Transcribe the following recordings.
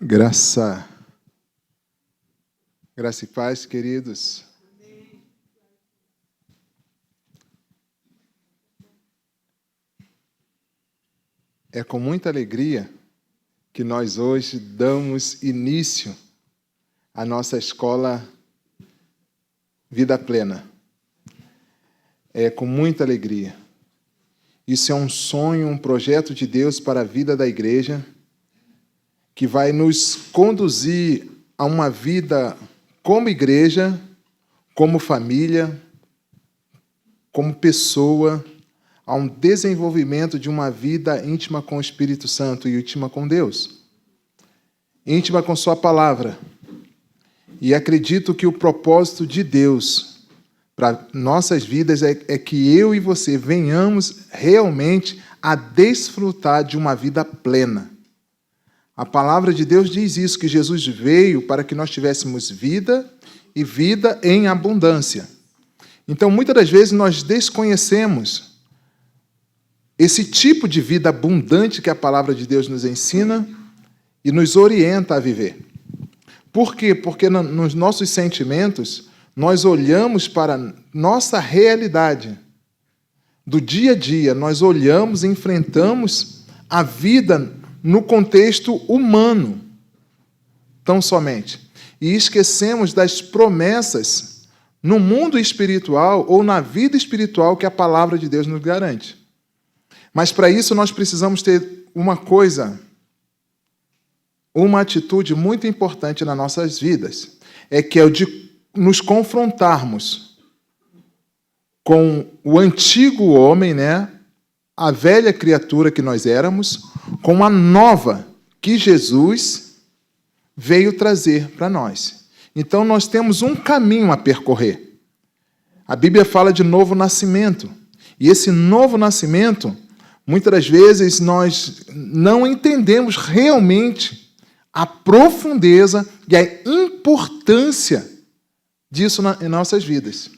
Graça e paz, queridos. É com muita alegria que nós hoje damos início à nossa escola Vida Plena. É com muita alegria. Isso é um sonho, um projeto de Deus para a vida da igreja, que vai nos conduzir a uma vida como igreja, como família, como pessoa, a um desenvolvimento de uma vida íntima com o Espírito Santo e íntima com Deus, íntima com sua palavra. E acredito que o propósito de Deus para nossas vidas é que eu e você venhamos realmente a desfrutar de uma vida plena. A palavra de Deus diz isso, que Jesus veio para que nós tivéssemos vida e vida em abundância. Então, muitas das vezes, nós desconhecemos esse tipo de vida abundante que a palavra de Deus nos ensina e nos orienta a viver. Por quê? Porque nos nossos sentimentos, nós olhamos para a nossa realidade do dia a dia, nós olhamos e enfrentamos a vida no contexto humano, tão somente. E esquecemos das promessas no mundo espiritual ou na vida espiritual que a palavra de Deus nos garante. Mas para isso nós precisamos ter uma atitude muito importante nas nossas vidas, que é o de nos confrontarmos com o antigo homem, a velha criatura que nós éramos, com a nova que Jesus veio trazer para nós. Então, nós temos um caminho a percorrer. A Bíblia fala de novo nascimento. E esse novo nascimento, muitas das vezes, nós não entendemos realmente a profundeza e a importância disso em nossas vidas.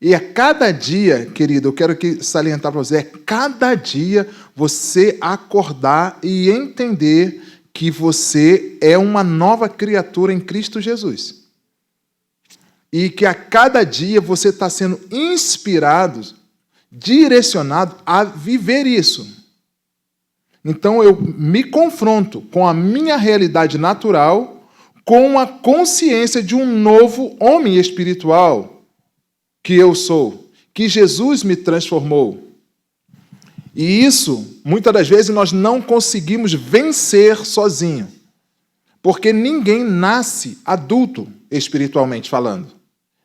E a cada dia, querido, eu quero aqui salientar para você, cada dia você acordar e entender que você é uma nova criatura em Cristo Jesus. E que a cada dia você está sendo inspirado, direcionado a viver isso. Então eu me confronto com a minha realidade natural, com a consciência de um novo homem espiritual que eu sou, que Jesus me transformou. E isso, muitas das vezes, nós não conseguimos vencer sozinho, porque ninguém nasce adulto, espiritualmente falando.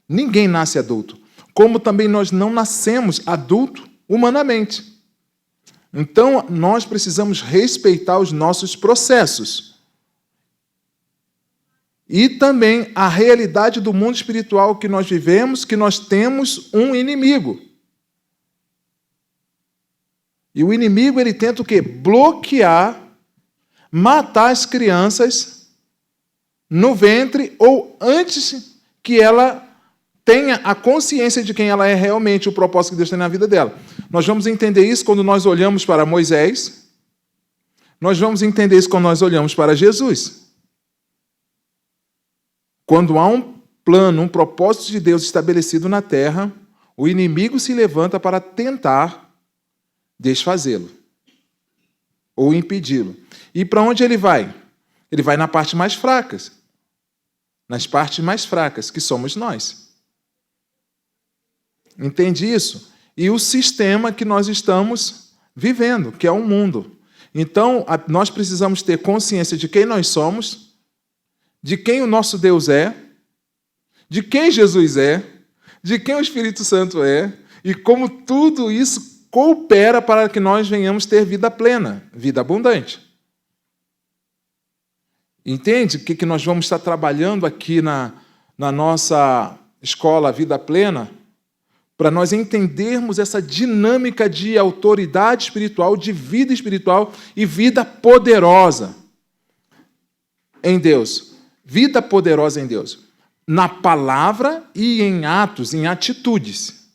Ninguém nasce adulto. Como também nós não nascemos adulto humanamente. Então, nós precisamos respeitar os nossos processos. E também a realidade do mundo espiritual que nós vivemos, que nós temos um inimigo. E o inimigo, ele tenta o quê? Bloquear, matar as crianças no ventre ou antes que ela tenha a consciência de quem ela é realmente, o propósito que Deus tem na vida dela. Nós vamos entender isso quando nós olhamos para Moisés. Nós vamos entender isso quando nós olhamos para Jesus. Quando há um plano, um propósito de Deus estabelecido na terra, o inimigo se levanta para tentar desfazê-lo ou impedi-lo. E para onde ele vai? Ele vai na parte mais fraca, nas partes mais fracas, que somos nós. Entende isso? E o sistema que nós estamos vivendo, que é o mundo. Então, nós precisamos ter consciência de quem nós somos, de quem o nosso Deus é, de quem Jesus é, de quem o Espírito Santo é, e como tudo isso coopera para que nós venhamos ter vida plena, vida abundante. Entende o que nós vamos estar trabalhando aqui na nossa escola Vida Plena? Para nós entendermos essa dinâmica de autoridade espiritual, de vida espiritual e vida poderosa em Deus. Vida poderosa em Deus. Na palavra e em atos, em atitudes,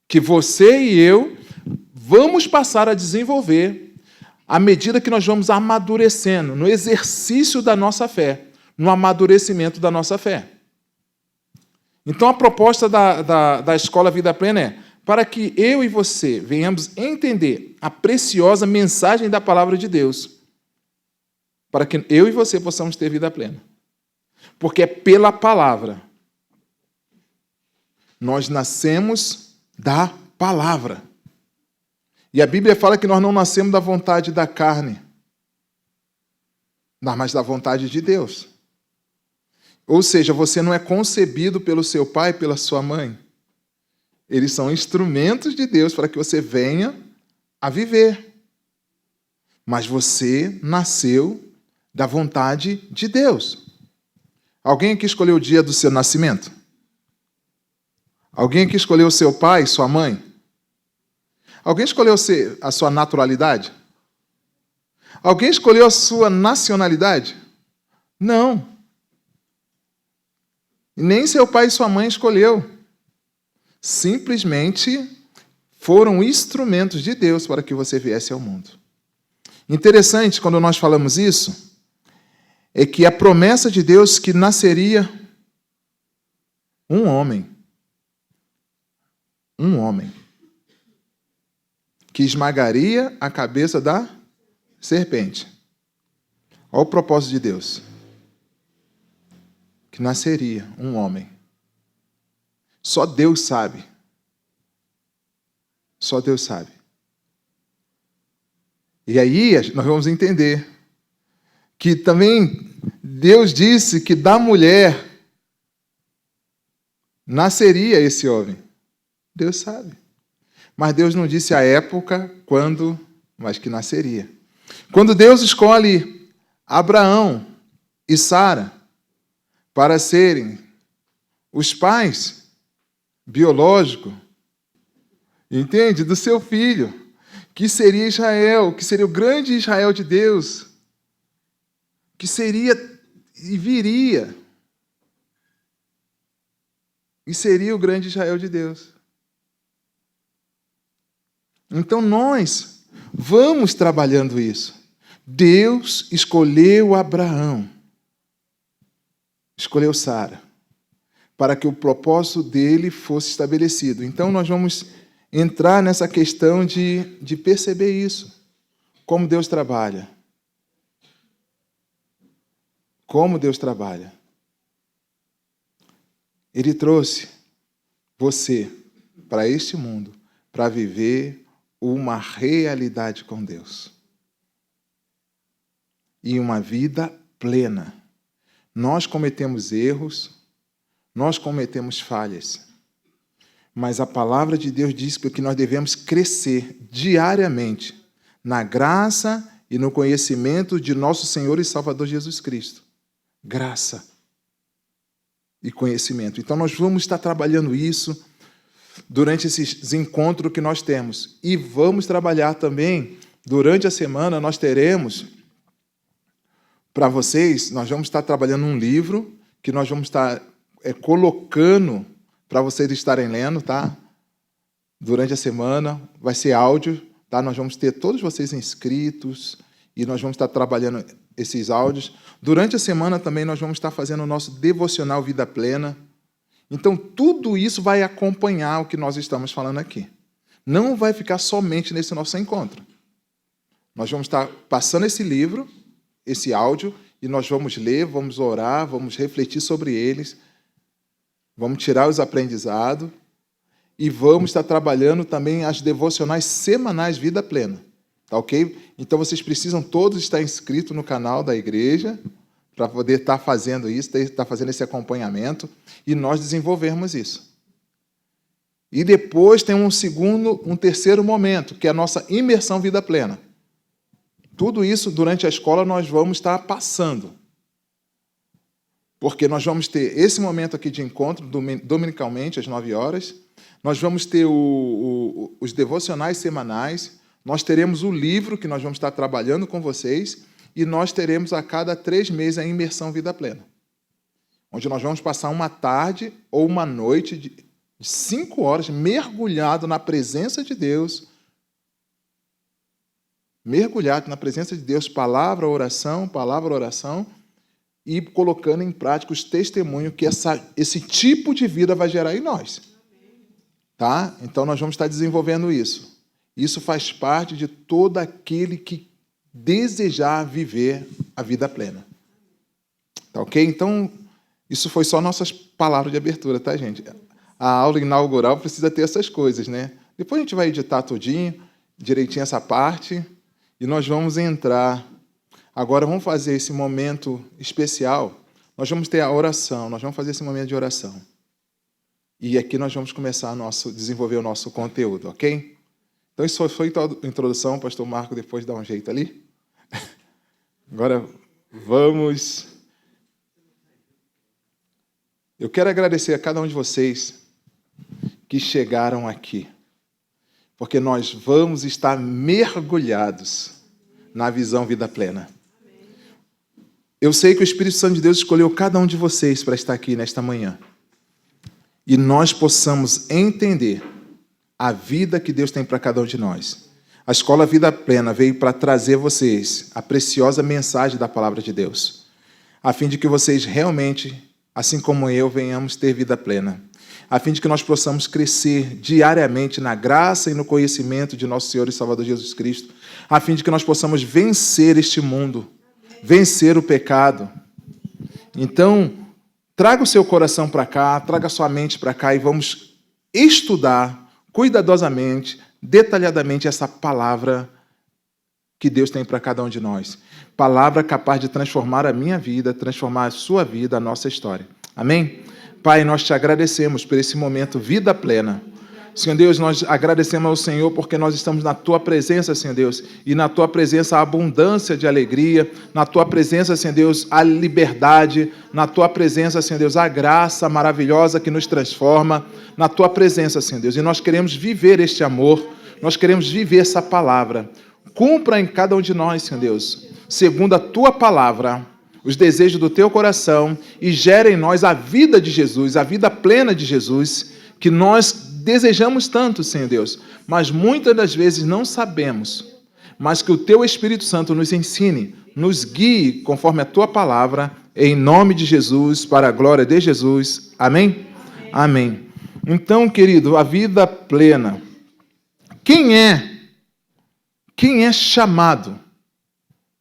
que você e eu vamos passar a desenvolver à medida que nós vamos amadurecendo, no exercício da nossa fé, no amadurecimento da nossa fé. Então, a proposta da Escola Vida Plena é para que eu e você venhamos entender a preciosa mensagem da Palavra de Deus, para que eu e você possamos ter vida plena. Porque é pela Palavra. Nós nascemos da Palavra. E a Bíblia fala que nós não nascemos da vontade da carne, mas da vontade de Deus. Ou seja, você não é concebido pelo seu pai e pela sua mãe. Eles são instrumentos de Deus para que você venha a viver. Mas você nasceu da vontade de Deus. Alguém aqui escolheu o dia do seu nascimento? Alguém aqui escolheu o seu pai e sua mãe? Alguém escolheu a sua naturalidade? Alguém escolheu a sua nacionalidade? Não. Nem seu pai e sua mãe escolheu. Simplesmente foram instrumentos de Deus para que você viesse ao mundo. Interessante, quando nós falamos isso, é que a promessa de Deus que nasceria um homem, que esmagaria a cabeça da serpente. Olha o propósito de Deus. Que nasceria um homem. Só Deus sabe. Só Deus sabe. E aí nós vamos entender que também Deus disse que da mulher nasceria esse homem. Deus sabe. Mas Deus não disse a época quando, mas que nasceria. Quando Deus escolhe Abraão e Sara para serem os pais biológicos, entende? Do seu filho, que seria Israel, que seria o grande Israel de Deus, que seria e viria, e seria o grande Israel de Deus. Então nós vamos trabalhando isso. Deus escolheu Abraão, escolheu Sara, para que o propósito dele fosse estabelecido. Então nós vamos entrar nessa questão de perceber isso. Como Deus trabalha. Como Deus trabalha. Ele trouxe você para este mundo para viver uma realidade com Deus. E uma vida plena. Nós cometemos erros, nós cometemos falhas. Mas a palavra de Deus diz que nós devemos crescer diariamente na graça e no conhecimento de nosso Senhor e Salvador Jesus Cristo. Graça e conhecimento. Então nós vamos estar trabalhando isso durante esses encontros que nós temos. E vamos trabalhar também, durante a semana, nós teremos, para vocês, nós vamos estar trabalhando um livro que nós vamos estar colocando para vocês estarem lendo, tá? Durante a semana, vai ser áudio, tá? Nós vamos ter todos vocês inscritos e nós vamos estar trabalhando esses áudios. Durante a semana também nós vamos estar fazendo o nosso devocional Vida Plena. Então, tudo isso vai acompanhar o que nós estamos falando aqui. Não vai ficar somente nesse nosso encontro. Nós vamos estar passando esse livro, esse áudio, e nós vamos ler, vamos orar, vamos refletir sobre eles, vamos tirar os aprendizados e vamos estar trabalhando também as devocionais semanais Vida Plena. Tá ok? Então, vocês precisam todos estar inscritos no canal da igreja para poder estar fazendo isso, estar fazendo esse acompanhamento e nós desenvolvermos isso. E depois tem um terceiro momento, que é a nossa imersão Vida Plena. Tudo isso, durante a escola, nós vamos estar passando. Porque nós vamos ter esse momento aqui de encontro, dominicalmente, às 9 horas. Nós vamos ter os devocionais semanais. Nós teremos o livro que nós vamos estar trabalhando com vocês. E nós teremos a cada 3 meses a imersão Vida Plena. Onde nós vamos passar uma tarde ou uma noite de 5 horas mergulhado na presença de Deus, mergulhado na presença de Deus, palavra, oração, e colocando em prática os testemunhos que esse tipo de vida vai gerar em nós. Tá? Então, nós vamos estar desenvolvendo isso. Isso faz parte de todo aquele que desejar viver a vida plena. Tá ok? Então, isso foi só nossas palavras de abertura, tá, gente? A aula inaugural precisa ter essas coisas, né? Depois a gente vai editar todinho, direitinho essa parte, e nós vamos entrar. Agora vamos fazer esse momento especial. Nós vamos ter a oração, nós vamos fazer esse momento de oração. E aqui nós vamos começar desenvolver o nosso conteúdo, ok? Então, isso foi a introdução, o pastor Marco depois dá um jeito ali. Agora, vamos... Eu quero agradecer a cada um de vocês que chegaram aqui, porque nós vamos estar mergulhados na visão vida plena. Eu sei que o Espírito Santo de Deus escolheu cada um de vocês para estar aqui nesta manhã. E nós possamos entender a vida que Deus tem para cada um de nós. A Escola Vida Plena veio para trazer vocês a preciosa mensagem da Palavra de Deus, a fim de que vocês realmente, assim como eu, venhamos ter vida plena, a fim de que nós possamos crescer diariamente na graça e no conhecimento de nosso Senhor e Salvador Jesus Cristo, a fim de que nós possamos vencer este mundo, vencer o pecado. Então, traga o seu coração para cá, traga a sua mente para cá e vamos estudar cuidadosamente, detalhadamente essa palavra que Deus tem para cada um de nós. Palavra capaz de transformar a minha vida, transformar a sua vida, a nossa história. Amém? Pai, nós te agradecemos por esse momento vida plena. Senhor Deus, nós agradecemos ao Senhor porque nós estamos na Tua presença, Senhor Deus, e na Tua presença há abundância de alegria, na Tua presença, Senhor Deus, há liberdade, na Tua presença, Senhor Deus, há graça maravilhosa que nos transforma, na Tua presença, Senhor Deus, e nós queremos viver este amor, nós queremos viver essa palavra. Cumpra em cada um de nós, Senhor Deus, segundo a Tua palavra, os desejos do Teu coração e gere em nós a vida de Jesus, a vida plena de Jesus, que nós desejamos tanto, Senhor Deus, mas muitas das vezes não sabemos, mas que o Teu Espírito Santo nos ensine, nos guie conforme a Tua palavra, em nome de Jesus, para a glória de Jesus. Amém? Amém. Então, querido, a vida plena. Quem é chamado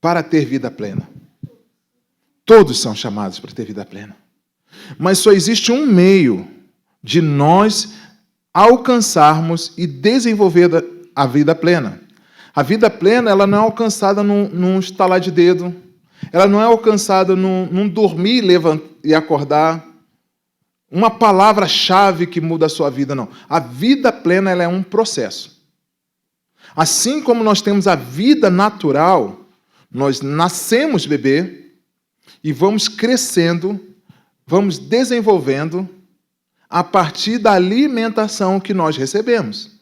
para ter vida plena? Todos são chamados para ter vida plena. Mas só existe um meio de nós alcançarmos e desenvolver a vida plena. A vida plena, ela não é alcançada num estalar de dedo, ela não é alcançada num dormir e acordar, uma palavra-chave que muda a sua vida, não. A vida plena, ela é um processo. Assim como nós temos a vida natural, nós nascemos bebê e vamos crescendo, vamos desenvolvendo a partir da alimentação que nós recebemos.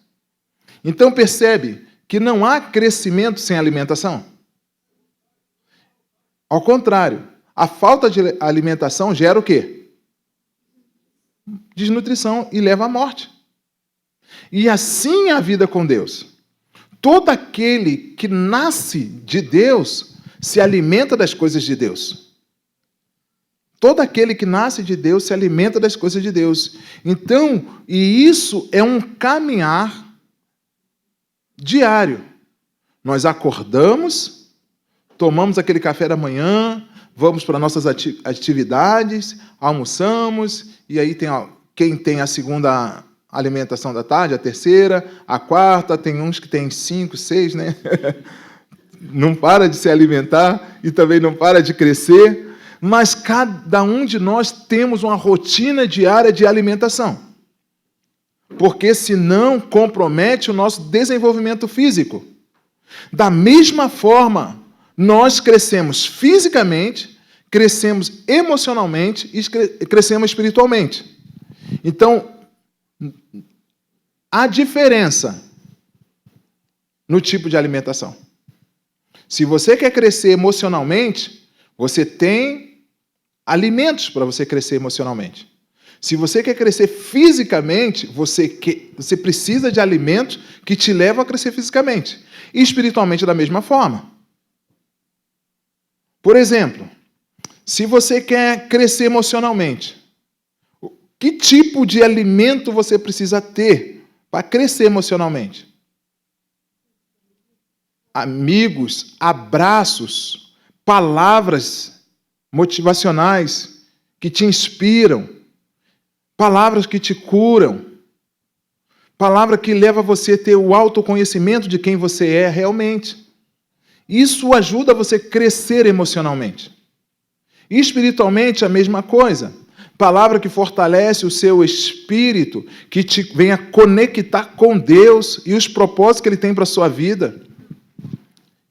Então, percebe que não há crescimento sem alimentação. Ao contrário, a falta de alimentação gera o quê? Desnutrição e leva à morte. E assim é a vida com Deus. Todo aquele que nasce de Deus se alimenta das coisas de Deus. Todo aquele que nasce de Deus se alimenta das coisas de Deus. Então, e isso é um caminhar diário. Nós acordamos, tomamos aquele café da manhã, vamos para nossas atividades, almoçamos, e aí tem quem tem a segunda alimentação da tarde, a terceira, a quarta, tem uns que tem 5, 6, né? Não para de se alimentar e também não para de crescer. Mas cada um de nós temos uma rotina diária de alimentação. Porque senão compromete o nosso desenvolvimento físico. Da mesma forma, nós crescemos fisicamente, crescemos emocionalmente e crescemos espiritualmente. Então, há diferença no tipo de alimentação. Se você quer crescer emocionalmente, você tem alimentos para você crescer emocionalmente. Se você quer crescer fisicamente, você precisa de alimentos que te levam a crescer fisicamente. E espiritualmente da mesma forma. Por exemplo, se você quer crescer emocionalmente, que tipo de alimento você precisa ter para crescer emocionalmente? Amigos, abraços, palavras motivacionais que te inspiram, palavras que te curam, palavra que leva você a ter o autoconhecimento de quem você é realmente. Isso ajuda você a crescer emocionalmente. E espiritualmente, a mesma coisa. Palavra que fortalece o seu espírito, que te venha conectar com Deus e os propósitos que Ele tem para a sua vida.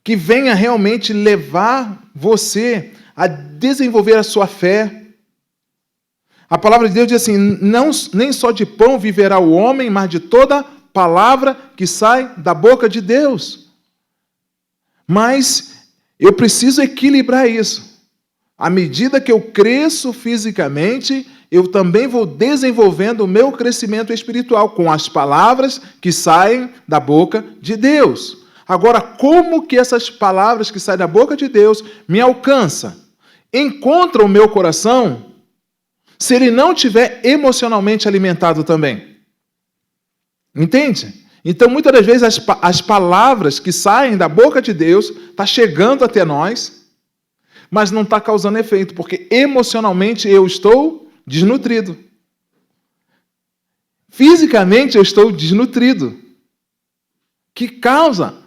Que venha realmente levar você a desenvolver a sua fé. A palavra de Deus diz assim, nem só de pão viverá o homem, mas de toda palavra que sai da boca de Deus. Mas eu preciso equilibrar isso. À medida que eu cresço fisicamente, eu também vou desenvolvendo o meu crescimento espiritual com as palavras que saem da boca de Deus. Agora, como que essas palavras que saem da boca de Deus me alcançam? Encontram o meu coração se ele não estiver emocionalmente alimentado também. Entende? Então, muitas das vezes, as palavras que saem da boca de Deus estão chegando até nós, mas não está causando efeito, porque emocionalmente eu estou desnutrido. Fisicamente eu estou desnutrido. Que causa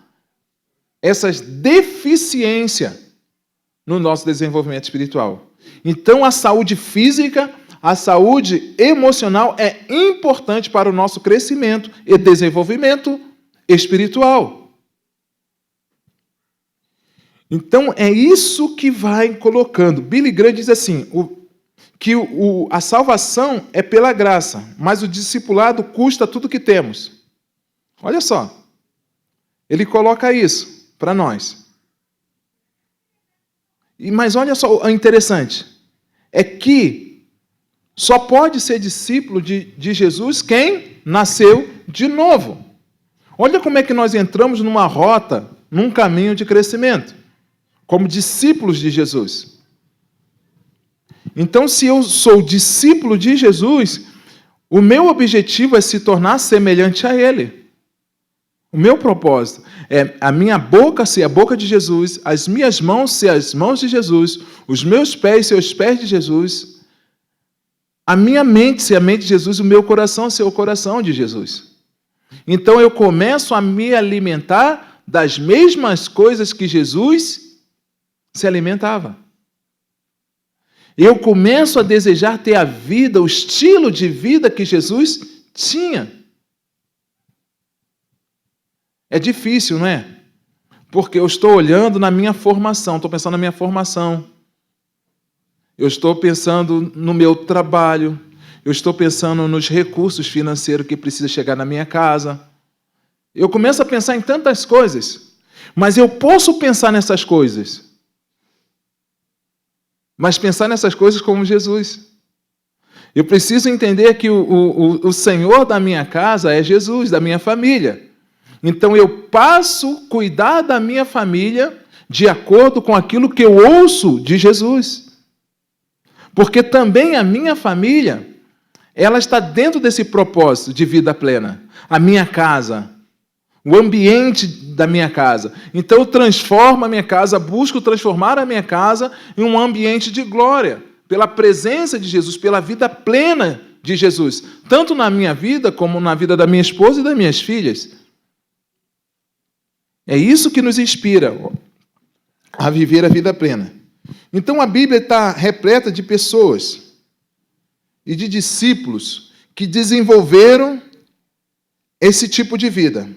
essas deficiências no nosso desenvolvimento espiritual. Então, a saúde física, a saúde emocional é importante para o nosso crescimento e desenvolvimento espiritual. Então, é isso que vai colocando. Billy Graham diz assim, que a salvação é pela graça, mas o discipulado custa tudo que temos. Olha só. Ele coloca isso para nós. Mas olha só o interessante. É que só pode ser discípulo de Jesus quem nasceu de novo. Olha como é que nós entramos numa rota, num caminho de crescimento, como discípulos de Jesus. Então, se eu sou discípulo de Jesus, o meu objetivo é se tornar semelhante a Ele. O meu propósito é a minha boca ser a boca de Jesus, as minhas mãos ser as mãos de Jesus, os meus pés ser os pés de Jesus, a minha mente ser a mente de Jesus, o meu coração ser o coração de Jesus. Então eu começo a me alimentar das mesmas coisas que Jesus se alimentava. Eu começo a desejar ter a vida, o estilo de vida que Jesus tinha. É difícil, não é? Porque eu estou olhando na minha formação, estou pensando na minha formação. Eu estou pensando no meu trabalho. Eu estou pensando nos recursos financeiros que precisa chegar na minha casa. Eu começo a pensar em tantas coisas. Mas eu posso pensar nessas coisas. Mas pensar nessas coisas como Jesus. Eu preciso entender que o Senhor da minha casa é Jesus, da minha família. Então eu passo a cuidar da minha família de acordo com aquilo que eu ouço de Jesus. Porque também a minha família, ela está dentro desse propósito de vida plena. A minha casa, o ambiente da minha casa. Então eu transformo a minha casa, busco transformar a minha casa em um ambiente de glória, pela presença de Jesus, pela vida plena de Jesus, tanto na minha vida como na vida da minha esposa e das minhas filhas. É isso que nos inspira a viver a vida plena. Então a Bíblia está repleta de pessoas e de discípulos que desenvolveram esse tipo de vida.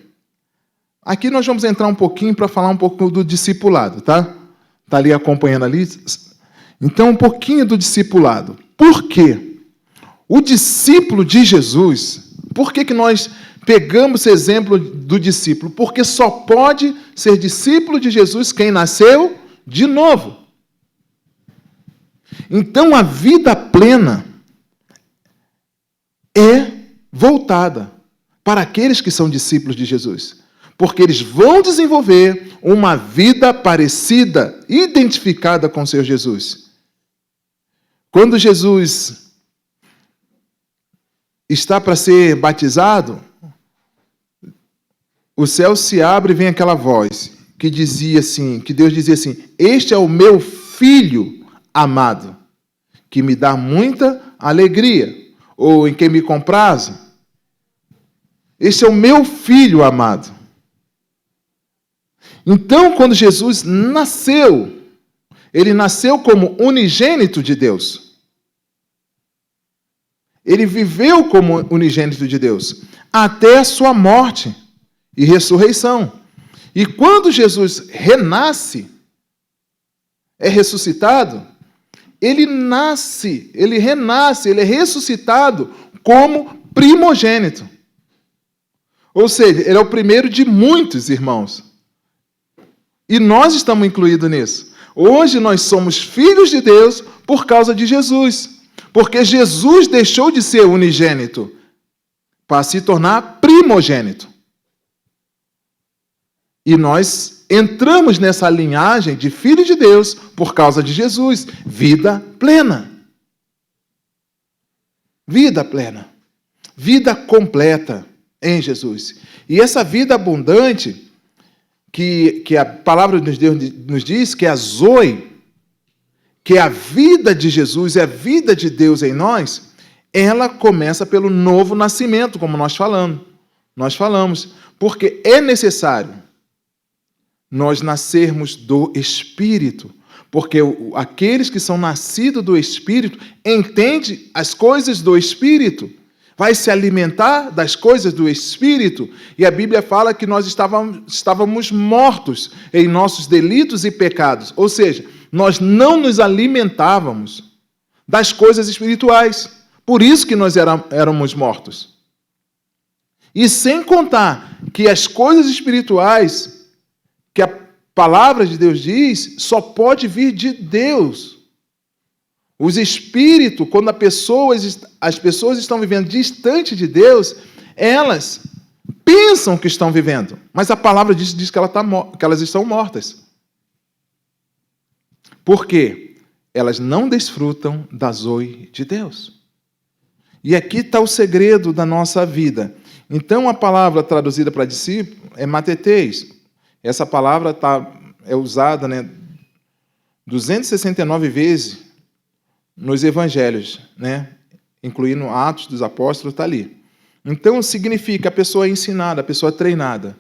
Aqui nós vamos entrar um pouquinho para falar um pouco do discipulado, tá? Está ali acompanhando ali. Então, um pouquinho do discipulado. Por quê? O discípulo de Jesus, por que nós pegamos esse exemplo do discípulo? Porque só pode ser discípulo de Jesus quem nasceu de novo. Então, a vida plena é voltada para aqueles que são discípulos de Jesus. Porque eles vão desenvolver uma vida parecida, identificada com o Senhor Jesus. Quando Jesus está para ser batizado, o céu se abre e vem aquela voz que dizia assim, que Deus dizia assim: este é o meu filho amado, que me dá muita alegria, ou em quem me comprazo. Este é o meu filho amado. Então, quando Jesus nasceu, ele nasceu como unigênito de Deus. Ele viveu como unigênito de Deus, até a sua morte e ressurreição. E quando Jesus renasce, é ressuscitado, ele renasce, ele é ressuscitado como primogênito. Ou seja, ele é o primeiro de muitos irmãos. E nós estamos incluídos nisso. Hoje nós somos filhos de Deus por causa de Jesus. Porque Jesus deixou de ser unigênito para se tornar primogênito. E nós entramos nessa linhagem de filhos de Deus por causa de Jesus. Vida plena. Vida plena. Vida completa em Jesus. E essa vida abundante, que a palavra de Deus nos diz, que é a Zoe, que é a vida de Jesus, é a vida de Deus em nós, ela começa pelo novo nascimento, como nós falamos, porque é necessário nós nascermos do Espírito, porque aqueles que são nascidos do Espírito entendem as coisas do Espírito, vai se alimentar das coisas do Espírito, e a Bíblia fala que nós estávamos mortos em nossos delitos e pecados, ou seja, nós não nos alimentávamos das coisas espirituais, por isso que nós éramos mortos. E sem contar que as coisas espirituais que a palavra de Deus diz, só pode vir de Deus. Os espíritos, quando as pessoas estão vivendo distante de Deus, elas pensam que estão vivendo, mas a palavra diz que elas estão mortas. Por quê? Elas não desfrutam da Zoe de Deus. E aqui está o segredo da nossa vida. Então, a palavra traduzida para discípulo é mateteis. Essa palavra é usada 269 vezes nos evangelhos, incluindo Atos dos Apóstolos, está ali. Então, significa a pessoa ensinada, a pessoa treinada.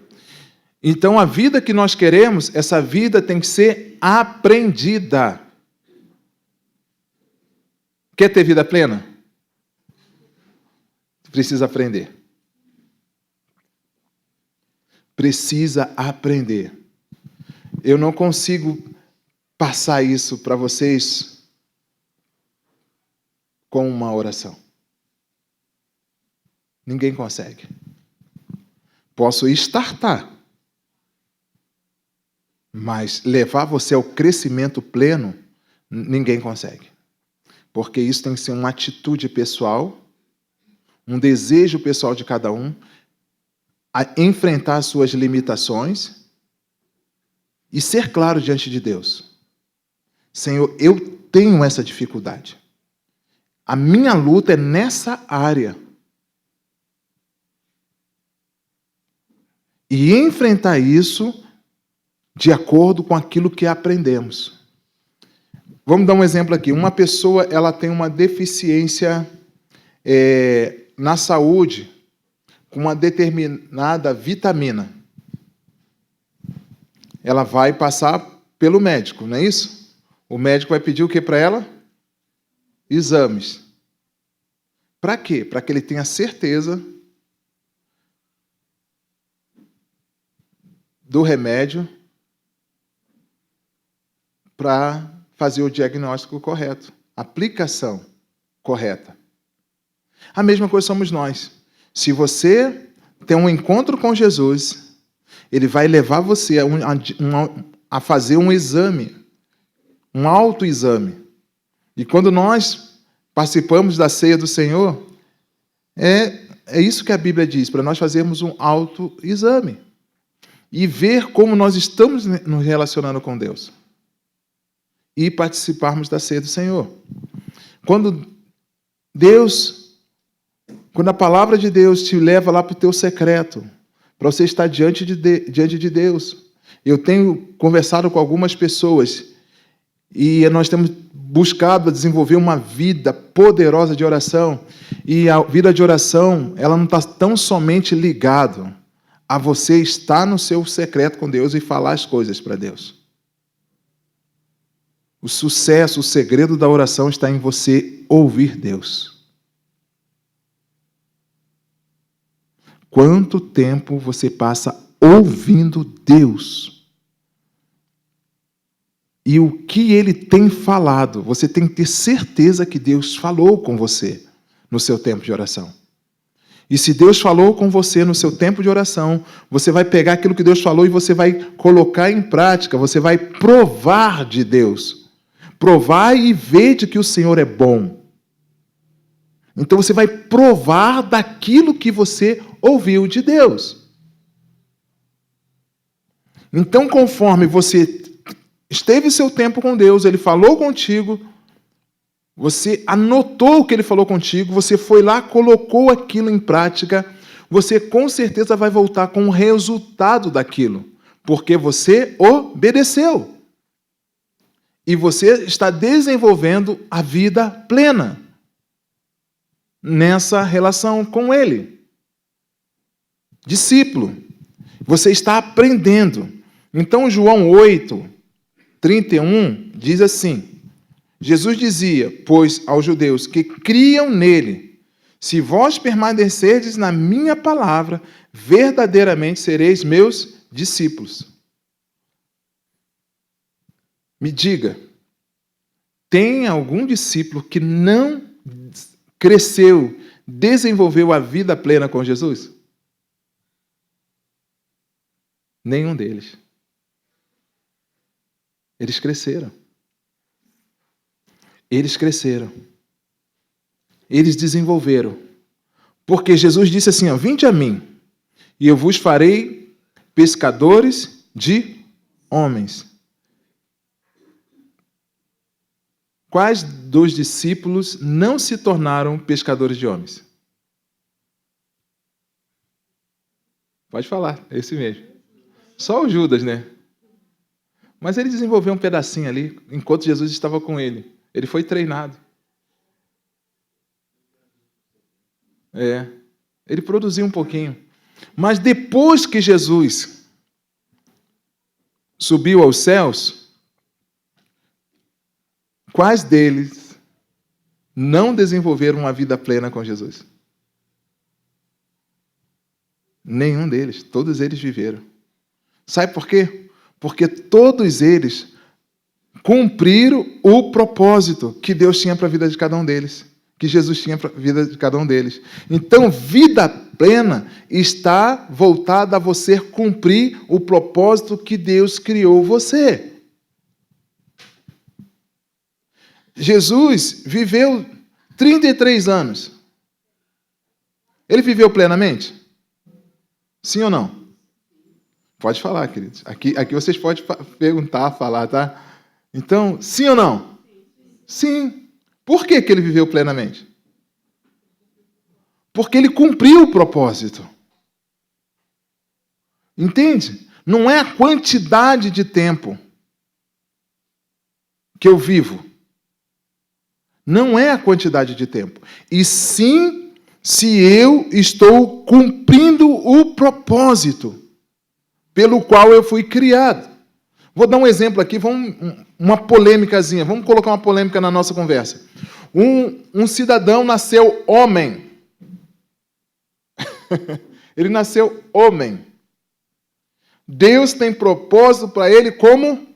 Então, a vida que nós queremos, essa vida tem que ser aprendida. Quer ter vida plena? Precisa aprender. Precisa aprender. Eu não consigo passar isso para vocês com uma oração. Ninguém consegue. Posso estartar, mas levar você ao crescimento pleno, ninguém consegue. Porque isso tem que ser uma atitude pessoal, um desejo pessoal de cada um, a enfrentar as suas limitações e ser claro diante de Deus. Senhor, eu tenho essa dificuldade. A minha luta é nessa área. E enfrentar isso de acordo com aquilo que aprendemos. Vamos dar um exemplo aqui. Uma pessoa ela tem uma deficiência na saúde com uma determinada vitamina. Ela vai passar pelo médico, não é isso? O médico vai pedir o que para ela? Exames. Para quê? Para que ele tenha certeza do remédio para fazer o diagnóstico correto, aplicação correta. A mesma coisa somos nós. Se você tem um encontro com Jesus, ele vai levar você a fazer um exame, um autoexame. E quando nós participamos da ceia do Senhor, É isso que a Bíblia diz, para nós fazermos um autoexame e ver como nós estamos nos relacionando com Deus e participarmos da ceia do Senhor. Quando a palavra de Deus te leva lá para o teu secreto, para você estar diante de Deus. Eu tenho conversado com algumas pessoas e nós temos buscado desenvolver uma vida poderosa de oração. E a vida de oração, ela não está tão somente ligada a você estar no seu secreto com Deus e falar as coisas para Deus. O sucesso, o segredo da oração está em você ouvir Deus. Quanto tempo você passa ouvindo Deus? E o que Ele tem falado? Você tem que ter certeza que Deus falou com você no seu tempo de oração. E se Deus falou com você no seu tempo de oração, você vai pegar aquilo que Deus falou e você vai colocar em prática, você vai provar de Deus. Provar e ver de que o Senhor é bom. Então você vai provar daquilo que você ouviu de Deus. Então, conforme você esteve seu tempo com Deus, Ele falou contigo, você anotou o que Ele falou contigo, você foi lá, colocou aquilo em prática, você com certeza vai voltar com o resultado daquilo, porque você obedeceu. E você está desenvolvendo a vida plena nessa relação com Ele. Discípulo, você está aprendendo. Então, João 8:31 diz assim: Jesus dizia, pois, aos judeus que criam nele: se vós permanecerdes na minha palavra, verdadeiramente sereis meus discípulos. Me diga, tem algum discípulo que não cresceu, desenvolveu a vida plena com Jesus? Nenhum deles. Eles cresceram. Eles cresceram. Eles desenvolveram. Porque Jesus disse assim, vinde a mim, e eu vos farei pescadores de homens. Quais dos discípulos não se tornaram pescadores de homens? Pode falar, é esse mesmo. Só o Judas, né? Mas ele desenvolveu um pedacinho ali, enquanto Jesus estava com ele. Ele foi treinado. Ele produziu um pouquinho. Mas depois que Jesus subiu aos céus, quais deles não desenvolveram uma vida plena com Jesus? Nenhum deles. Todos eles viveram. Sabe por quê? Porque todos eles cumpriram o propósito que Deus tinha para a vida de cada um deles, que Jesus tinha para a vida de cada um deles. Então, vida plena está voltada a você cumprir o propósito que Deus criou você. Jesus viveu 33 anos. Ele viveu plenamente? Sim ou não? Pode falar, queridos. Aqui vocês podem perguntar, falar, tá? Então, sim ou não? Sim. Por que ele viveu plenamente? Porque ele cumpriu o propósito. Entende? Não é a quantidade de tempo que eu vivo. Não é a quantidade de tempo. E sim, se eu estou cumprindo o propósito pelo qual eu fui criado. Vou dar um exemplo aqui, uma polêmicazinha. Vamos colocar uma polêmica na nossa conversa. Um cidadão nasceu homem. Ele nasceu homem. Deus tem propósito para ele como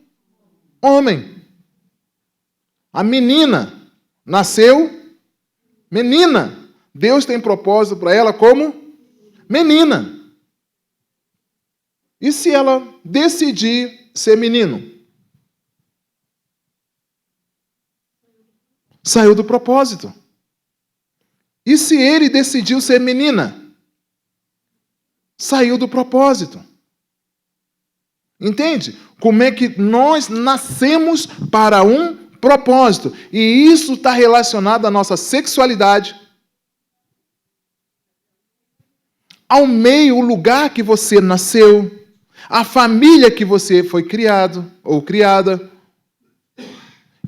homem. A menina nasceu menina. Deus tem propósito para ela como menina. E se ela decidir ser menino? Saiu do propósito. E se ele decidiu ser menina? Saiu do propósito. Entende? Como é que nós nascemos para um propósito. E isso está relacionado à nossa sexualidade, ao meio, o lugar que você nasceu, à família que você foi criado ou criada.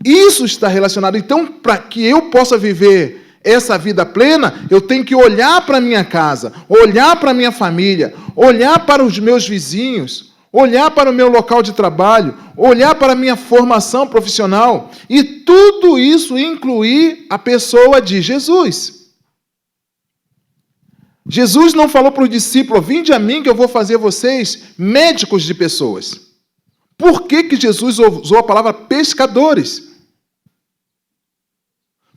Isso está relacionado. Então, para que eu possa viver essa vida plena, eu tenho que olhar para a minha casa, olhar para a minha família, olhar para os meus vizinhos, olhar para o meu local de trabalho, olhar para a minha formação profissional, e tudo isso incluir a pessoa de Jesus. Jesus não falou para os discípulos: vinde a mim que eu vou fazer vocês médicos de pessoas. Por que Jesus usou a palavra pescadores?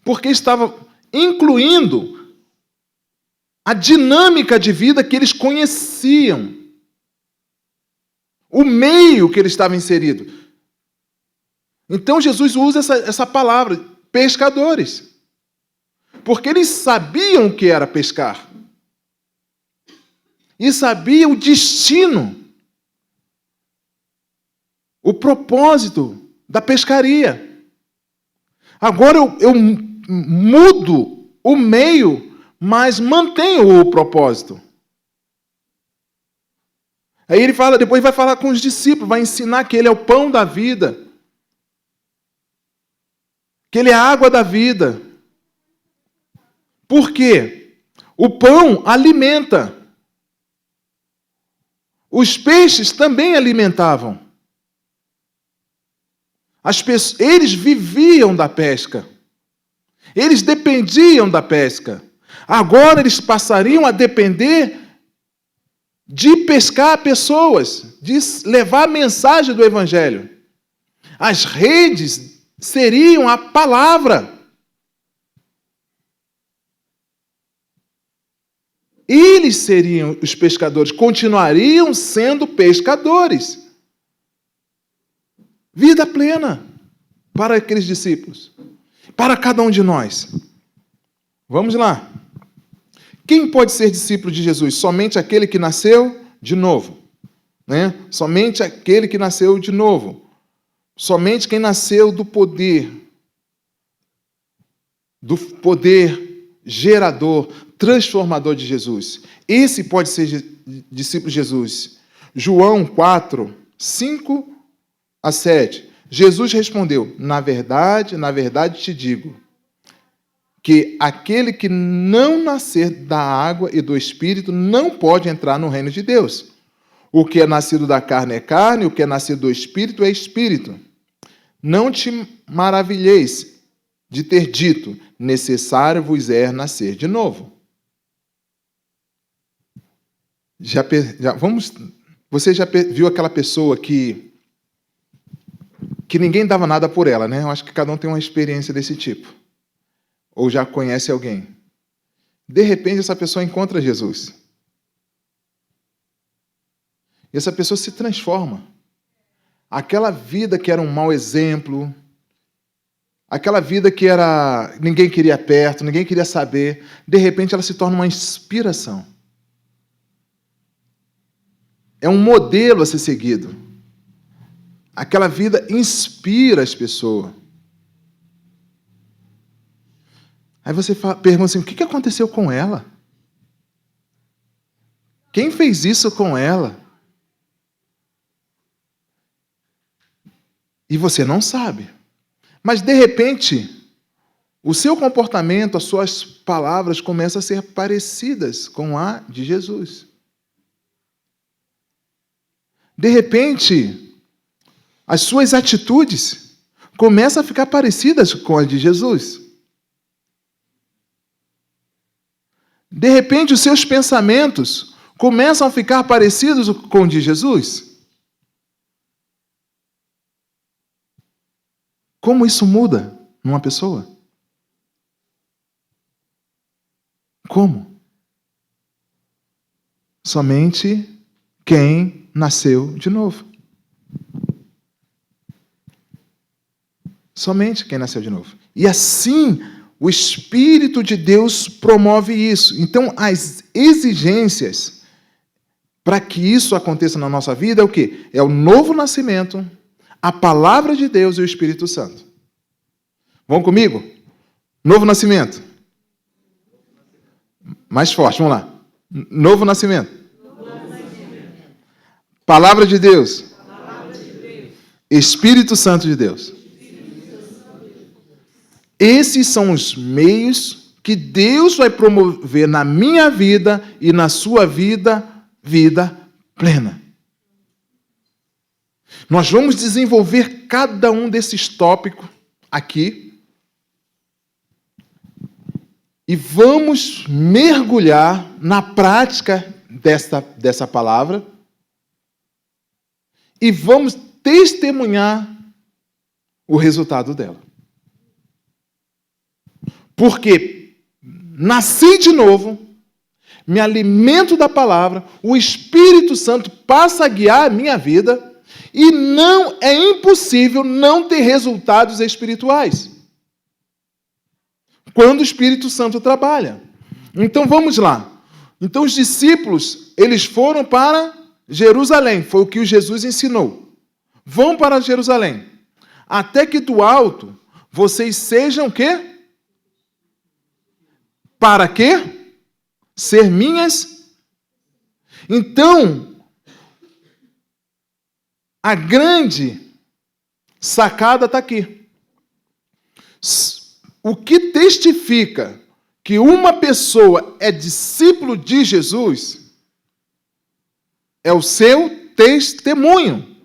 Porque estava incluindo a dinâmica de vida que eles conheciam, o meio que ele estava inserido. Então Jesus usa essa palavra, pescadores, porque eles sabiam o que era pescar e sabiam o destino, o propósito da pescaria. Agora eu mudo o meio, mas mantenho o propósito. Aí ele fala, depois vai falar com os discípulos, vai ensinar que ele é o pão da vida, que ele é a água da vida. Por quê? O pão alimenta. Os peixes também alimentavam. Eles viviam da pesca. Eles dependiam da pesca. Agora eles passariam a depender de pescar pessoas, de levar a mensagem do Evangelho. As redes seriam a palavra. Eles seriam os pescadores, continuariam sendo pescadores. Vida plena para aqueles discípulos, para cada um de nós. Vamos lá. Quem pode ser discípulo de Jesus? Somente aquele que nasceu de novo. Né? Somente aquele que nasceu de novo. Somente quem nasceu do poder gerador, transformador de Jesus. Esse pode ser discípulo de Jesus. João 4, 5 a 7. Jesus respondeu: na verdade te digo, que aquele que não nascer da água e do Espírito não pode entrar no reino de Deus. O que é nascido da carne é carne, o que é nascido do Espírito é Espírito. Não te maravilheis de ter dito: necessário vos é nascer de novo. Você já viu aquela pessoa que ninguém dava nada por ela, né? Eu acho que cada um tem uma experiência desse tipo. Ou já conhece alguém. De repente, essa pessoa encontra Jesus. E essa pessoa se transforma. Aquela vida que era um mau exemplo, aquela vida que ninguém queria perto, ninguém queria saber, de repente ela se torna uma inspiração. É um modelo a ser seguido. Aquela vida inspira as pessoas. Aí você pergunta assim: o que aconteceu com ela? Quem fez isso com ela? E você não sabe. Mas, de repente, o seu comportamento, as suas palavras começam a ser parecidas com a de Jesus. De repente, as suas atitudes começam a ficar parecidas com as de Jesus. De repente, os seus pensamentos começam a ficar parecidos com os de Jesus. Como isso muda numa pessoa? Como? Somente quem nasceu de novo. Somente quem nasceu de novo. E assim, o Espírito de Deus promove isso. Então, as exigências para que isso aconteça na nossa vida é o quê? É o novo nascimento, a palavra de Deus e o Espírito Santo. Vão comigo? Novo nascimento. Mais forte, vamos lá. Novo nascimento. Palavra de Deus. Espírito Santo de Deus. Esses são os meios que Deus vai promover na minha vida e na sua vida, vida plena. Nós vamos desenvolver cada um desses tópicos aqui e vamos mergulhar na prática dessa palavra e vamos testemunhar o resultado dela. Porque nasci de novo, me alimento da palavra, o Espírito Santo passa a guiar a minha vida e não é impossível não ter resultados espirituais quando o Espírito Santo trabalha. Então vamos lá. Então os discípulos, eles foram para Jerusalém, foi o que Jesus ensinou. Vão para Jerusalém, até que do alto vocês sejam o quê? Para quê? Ser minhas. Então, a grande sacada está aqui. O que testifica que uma pessoa é discípulo de Jesus é o seu testemunho.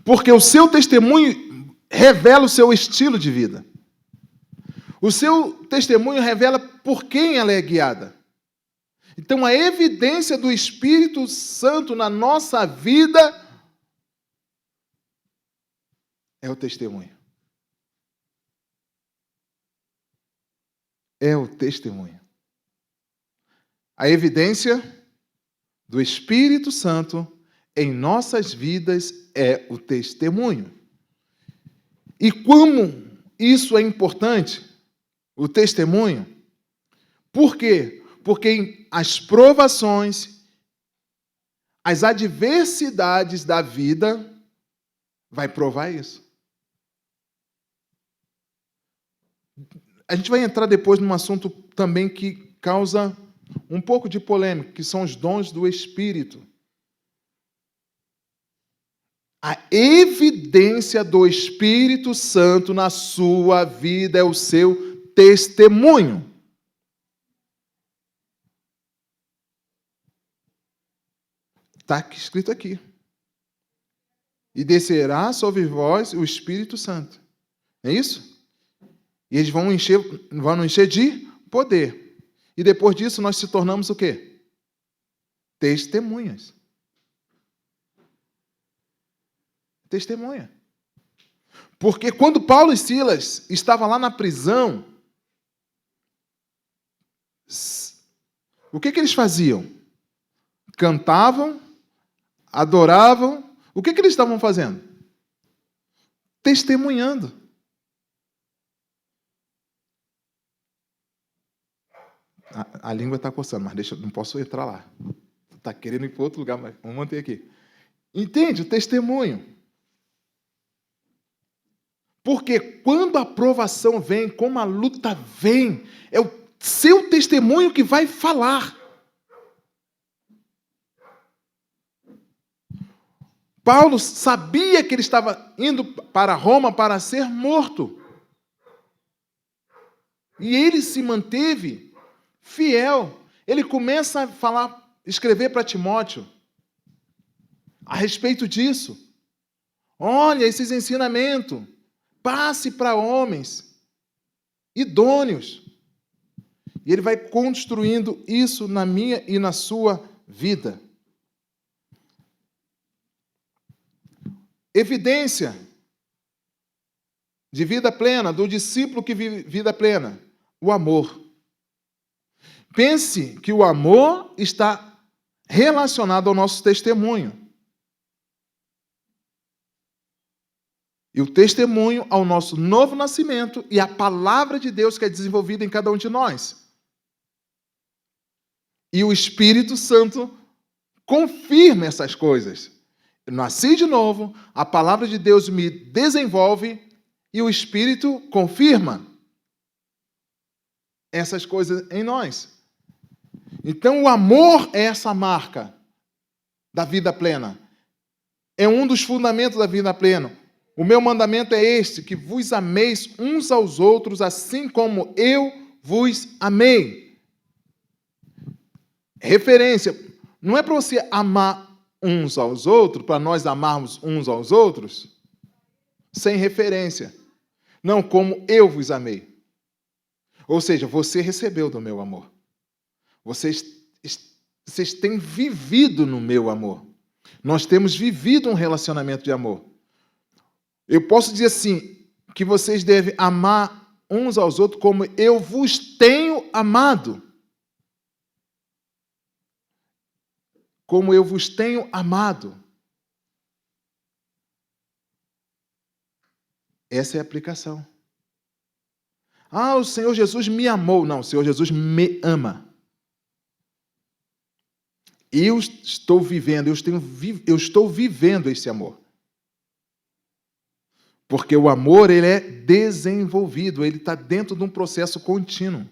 Porque o seu testemunho revela o seu estilo de vida. O seu testemunho revela por quem ela é guiada. Então, a evidência do Espírito Santo na nossa vida é o testemunho. É o testemunho. A evidência do Espírito Santo em nossas vidas é o testemunho. E como isso é importante? O testemunho. Por quê? Porque as provações, as adversidades da vida vai provar isso. A gente vai entrar depois num assunto também que causa um pouco de polêmica, que são os dons do Espírito. A evidência do Espírito Santo na sua vida é o seu testemunho. Está escrito aqui. E descerá sobre vós o Espírito Santo. É isso? E eles vão nos encher de poder. E depois disso nós se tornamos o quê? Testemunhas. Testemunha. Porque quando Paulo e Silas estavam lá na prisão, o que eles faziam? Cantavam, adoravam. O que eles estavam fazendo? Testemunhando. A língua está coçando, mas não posso entrar lá. Está querendo ir para outro lugar, mas vamos manter aqui. Entende? O testemunho. Porque quando a aprovação vem, como a luta vem, é o seu testemunho que vai falar. Paulo sabia que ele estava indo para Roma para ser morto. E ele se manteve fiel. Ele começa a falar, escrever para Timóteo a respeito disso. Olha, esses ensinamentos, passe para homens idôneos. E ele vai construindo isso na minha e na sua vida. Evidência de vida plena, do discípulo que vive vida plena, o amor. Pense que o amor está relacionado ao nosso testemunho. E o testemunho ao nosso novo nascimento e a palavra de Deus que é desenvolvida em cada um de nós. E o Espírito Santo confirma essas coisas. Eu nasci de novo, a palavra de Deus me desenvolve e o Espírito confirma essas coisas em nós. Então, o amor é essa marca da vida plena. É um dos fundamentos da vida plena. O meu mandamento é este, que vos ameis uns aos outros, assim como eu vos amei. Referência. Não é para você amar uns aos outros, para nós amarmos uns aos outros, sem referência. Não, como eu vos amei. Ou seja, você recebeu do meu amor. Vocês têm vivido no meu amor. Nós temos vivido um relacionamento de amor. Eu posso dizer assim, que vocês devem amar uns aos outros como eu vos tenho amado. Como eu vos tenho amado. Essa é a aplicação. Ah, o Senhor Jesus me amou. Não, o Senhor Jesus me ama. Eu estou vivendo, eu estou vivendo esse amor. Porque o amor, ele é desenvolvido, ele está dentro de um processo contínuo.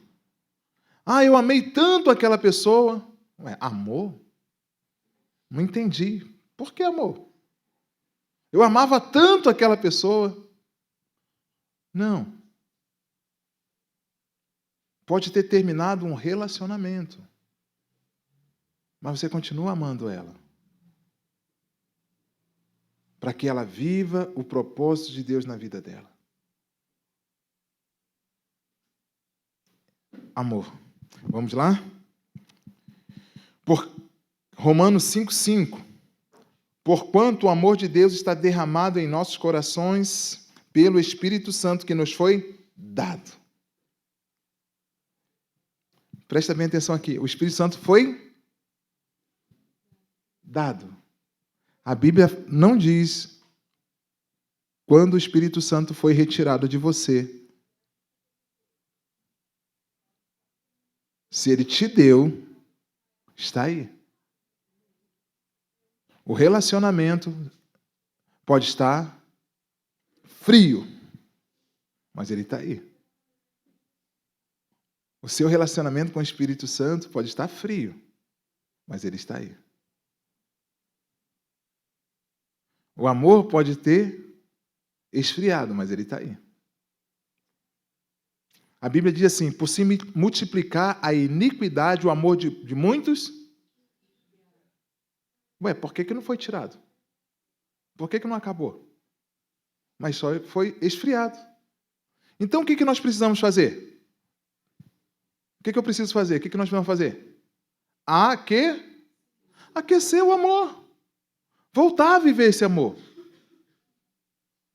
Ah, eu amei tanto aquela pessoa. Ué, amor? Não entendi. Por que amor? Eu amava tanto aquela pessoa. Não. Pode ter terminado um relacionamento, mas você continua amando ela. Para que ela viva o propósito de Deus na vida dela. Amor. Vamos lá? Por Romanos 5:5. Porquanto o amor de Deus está derramado em nossos corações pelo Espírito Santo que nos foi dado. Presta bem atenção aqui. O Espírito Santo foi dado. A Bíblia não diz quando o Espírito Santo foi retirado de você. Se ele te deu, está aí. O relacionamento pode estar frio, mas ele está aí. O seu relacionamento com o Espírito Santo pode estar frio, mas ele está aí. O amor pode ter esfriado, mas ele está aí. A Bíblia diz assim, por se multiplicar a iniquidade, o amor de muitos... Ué, por que não foi tirado? Por que não acabou? Mas só foi esfriado. Então, o que nós precisamos fazer? O que eu preciso fazer? O que nós vamos fazer? Aquecer o amor. Voltar a viver esse amor.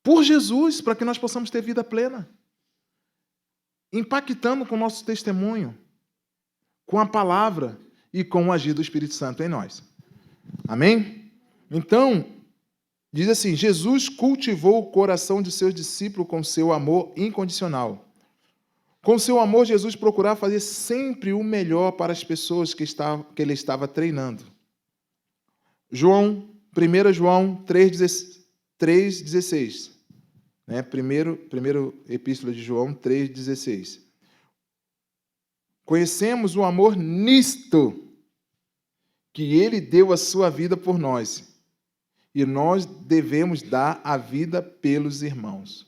Por Jesus, para que nós possamos ter vida plena. Impactando com o nosso testemunho, com a palavra e com o agir do Espírito Santo em nós. Amém? Então, diz assim, Jesus cultivou o coração de seus discípulos com seu amor incondicional. Com seu amor, Jesus procurava fazer sempre o melhor para as pessoas que ele estava treinando. 1 João 3,16. Né? Primeiro epístola de João 3,16. Conhecemos o amor nisto, que ele deu a sua vida por nós, e nós devemos dar a vida pelos irmãos.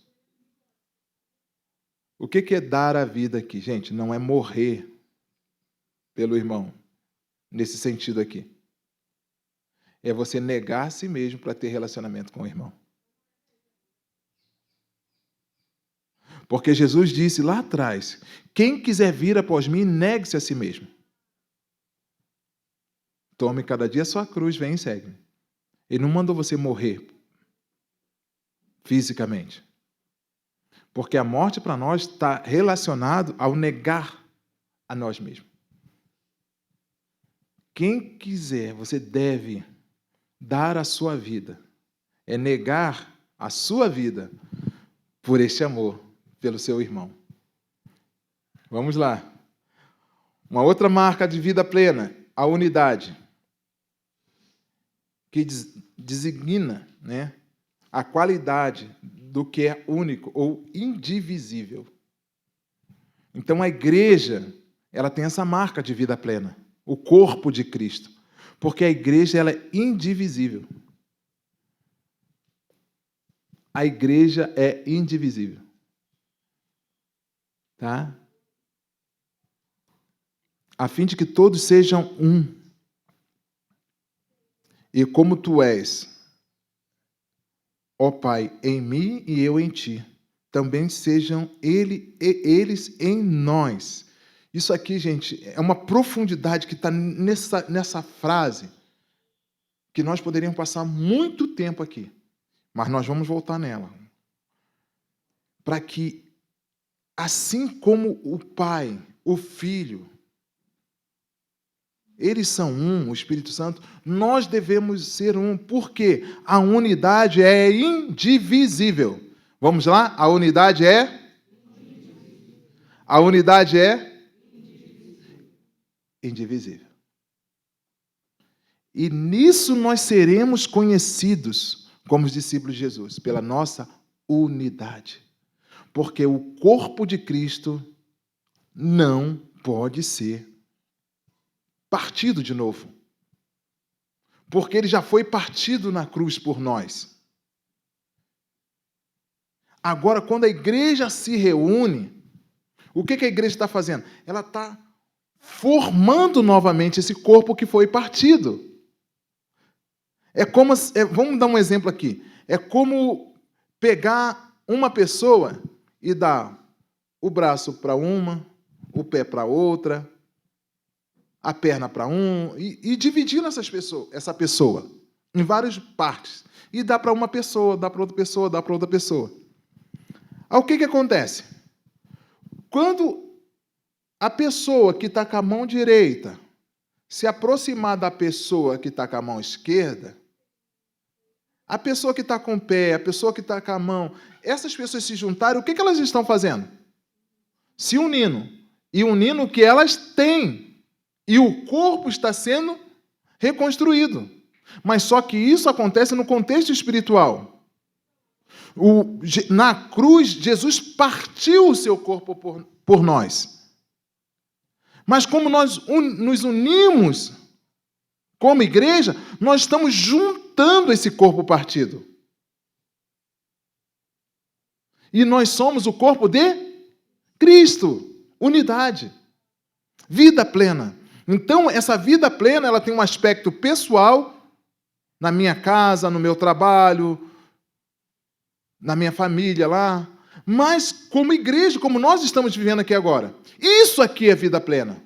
O que é dar a vida aqui, gente? Não é morrer pelo irmão, nesse sentido aqui. É você negar a si mesmo para ter relacionamento com o irmão. Porque Jesus disse lá atrás, quem quiser vir após mim, negue-se a si mesmo. Tome cada dia a sua cruz, vem e segue. Ele não mandou você morrer fisicamente. Porque a morte para nós está relacionado ao negar a nós mesmos. Quem quiser, você deve dar a sua vida. É negar a sua vida por este amor pelo seu irmão. Vamos lá. Uma outra marca de vida plena, a unidade, que designa, né, a qualidade do que é único ou indivisível. Então, a igreja, ela tem essa marca de vida plena, o corpo de Cristo, porque a igreja ela é indivisível. A igreja é indivisível. Tá? A fim de que todos sejam um. E como tu és, ó Pai, em mim e eu em ti, também sejam eles em nós. Isso aqui, gente, é uma profundidade que está nessa frase, que nós poderíamos passar muito tempo aqui, mas nós vamos voltar nela. Para que, assim como o Pai, o Filho, eles são um, o Espírito Santo, nós devemos ser um, porque a unidade é indivisível. Vamos lá? A unidade é? A unidade é? Indivisível. E nisso nós seremos conhecidos como os discípulos de Jesus, pela nossa unidade. Porque o corpo de Cristo não pode ser partido de novo. Porque ele já foi partido na cruz por nós. Agora, quando a igreja se reúne, o que a igreja está fazendo? Ela está formando novamente esse corpo que foi partido. Vamos dar um exemplo aqui. É como pegar uma pessoa e dar o braço para uma, o pé para outra, a perna para e dividir essa pessoa em várias partes. E dá para uma pessoa, dá para outra pessoa, dá para outra pessoa. Aí o que acontece? Quando a pessoa que está com a mão direita se aproximar da pessoa que está com a mão esquerda, a pessoa que está com o pé, a pessoa que está com a mão, essas pessoas se juntarem, o que elas estão fazendo? Se unindo. E unindo o que elas têm. E o corpo está sendo reconstruído. Mas só que isso acontece no contexto espiritual. Na cruz, Jesus partiu o seu corpo por nós. Mas como nós nos unimos como igreja, nós estamos juntando esse corpo partido. E nós somos o corpo de Cristo. Unidade. Vida plena. Então, essa vida plena, ela tem um aspecto pessoal, na minha casa, no meu trabalho, na minha família lá, mas como igreja, como nós estamos vivendo aqui agora. Isso aqui é vida plena.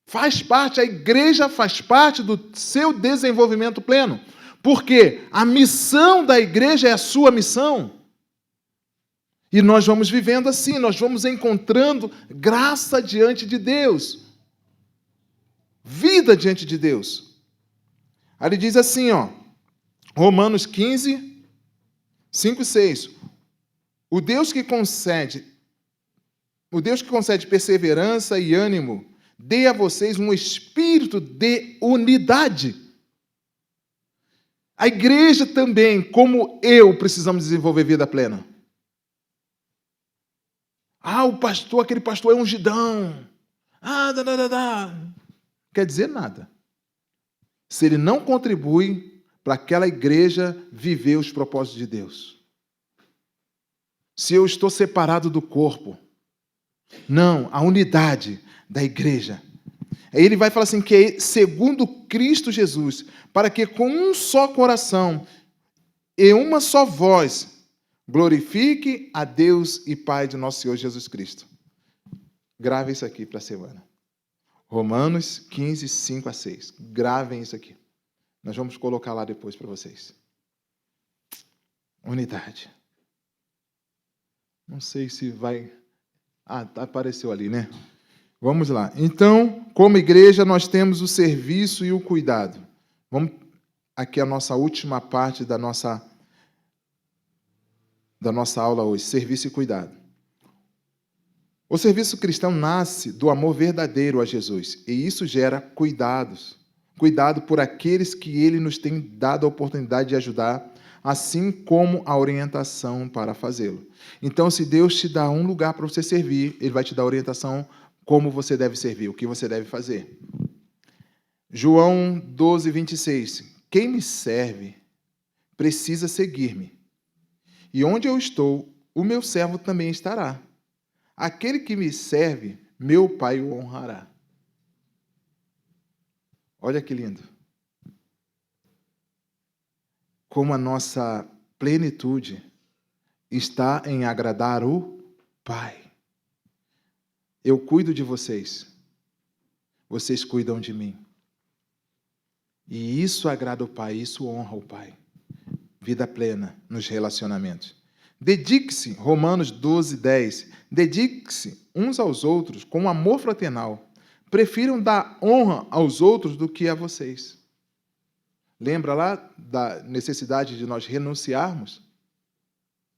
Faz parte, a igreja faz parte do seu desenvolvimento pleno. Porque a missão da igreja é a sua missão. E nós vamos vivendo assim, nós vamos encontrando graça diante de Deus. Vida diante de Deus. Aí ele diz assim, Romanos 15, 5 e 6. O Deus que concede perseverança e ânimo, dê a vocês um espírito de unidade. A igreja também, como precisamos desenvolver vida plena. Aquele pastor é ungidão. Quer dizer nada. Se ele não contribui para aquela igreja viver os propósitos de Deus. Se eu estou separado do corpo. Não, a unidade da igreja. Aí ele vai falar assim, que é segundo Cristo Jesus, para que com um só coração e uma só voz glorifique a Deus e Pai de nosso Senhor Jesus Cristo. Grave isso aqui para a semana. Romanos 15, 5 a 6. Gravem isso aqui. Nós vamos colocar lá depois para vocês. Unidade. Não sei se vai... apareceu ali, né? Vamos lá. Então, como igreja, nós temos o serviço e o cuidado. Vamos aqui a nossa última parte da nossa da nossa aula hoje, serviço e cuidado. O serviço cristão nasce do amor verdadeiro a Jesus, e isso gera cuidados. Cuidado por aqueles que Ele nos tem dado a oportunidade de ajudar, assim como a orientação para fazê-lo. Então, se Deus te dá um lugar para você servir, Ele vai te dar orientação como você deve servir, o que você deve fazer. João 12, 26. Quem me serve precisa seguir-me. E onde eu estou, o meu servo também estará. Aquele que me serve, meu Pai o honrará. Olha que lindo. Como a nossa plenitude está em agradar o Pai. Eu cuido de vocês. Vocês cuidam de mim. E isso agrada o Pai, isso honra o Pai. Vida plena nos relacionamentos. Dedique-se, Romanos 12, 10. Dedique-se uns aos outros com amor fraternal. Prefiram dar honra aos outros do que a vocês. Lembra lá da necessidade de nós renunciarmos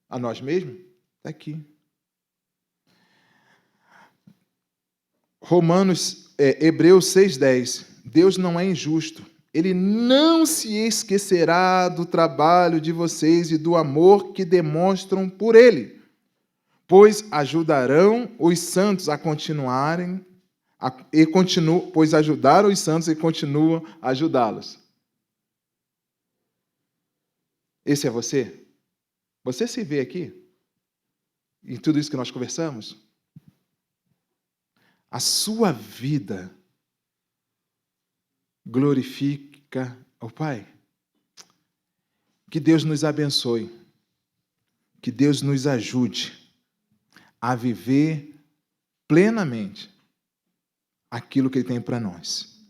a nós mesmos? Está aqui. Hebreus 6,10. Deus não é injusto. Ele não se esquecerá do trabalho de vocês e do amor que demonstram por Ele, pois ajudarão os santos a continuarem, pois ajudaram os santos e continuam a ajudá-los. Esse é você? Você se vê aqui? Em tudo isso que nós conversamos? A sua vida glorifica ao Pai. Que Deus nos abençoe. Que Deus nos ajude a viver plenamente aquilo que Ele tem para nós.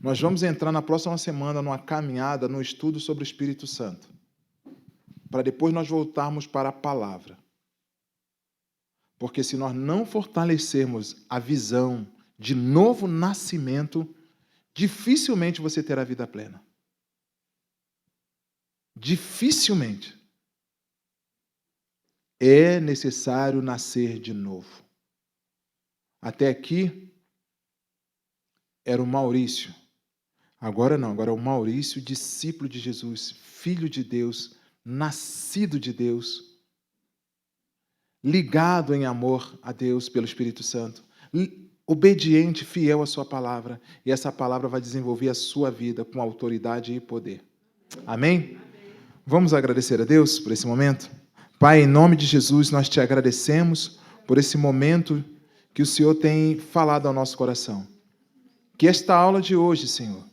Nós vamos entrar na próxima semana numa caminhada, num estudo sobre o Espírito Santo, para depois nós voltarmos para a palavra. Porque se nós não fortalecermos a visão de novo nascimento, dificilmente você terá vida plena. Dificilmente. É necessário nascer de novo. Até aqui era o Maurício. Agora não, agora é o Maurício, discípulo de Jesus, filho de Deus, nascido de Deus, ligado em amor a Deus pelo Espírito Santo, obediente, fiel à sua palavra, e essa palavra vai desenvolver a sua vida com autoridade e poder. Amém? Vamos agradecer a Deus por esse momento? Pai, em nome de Jesus, nós te agradecemos por esse momento que o Senhor tem falado ao nosso coração. Que esta aula de hoje, Senhor,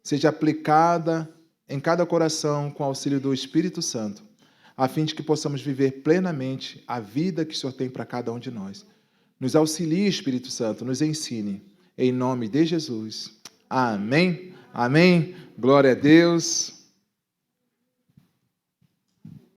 seja aplicada em cada coração com o auxílio do Espírito Santo, a fim de que possamos viver plenamente a vida que o Senhor tem para cada um de nós. Nos auxilie, Espírito Santo, nos ensine. Em nome de Jesus. Amém. Amém. Glória a Deus.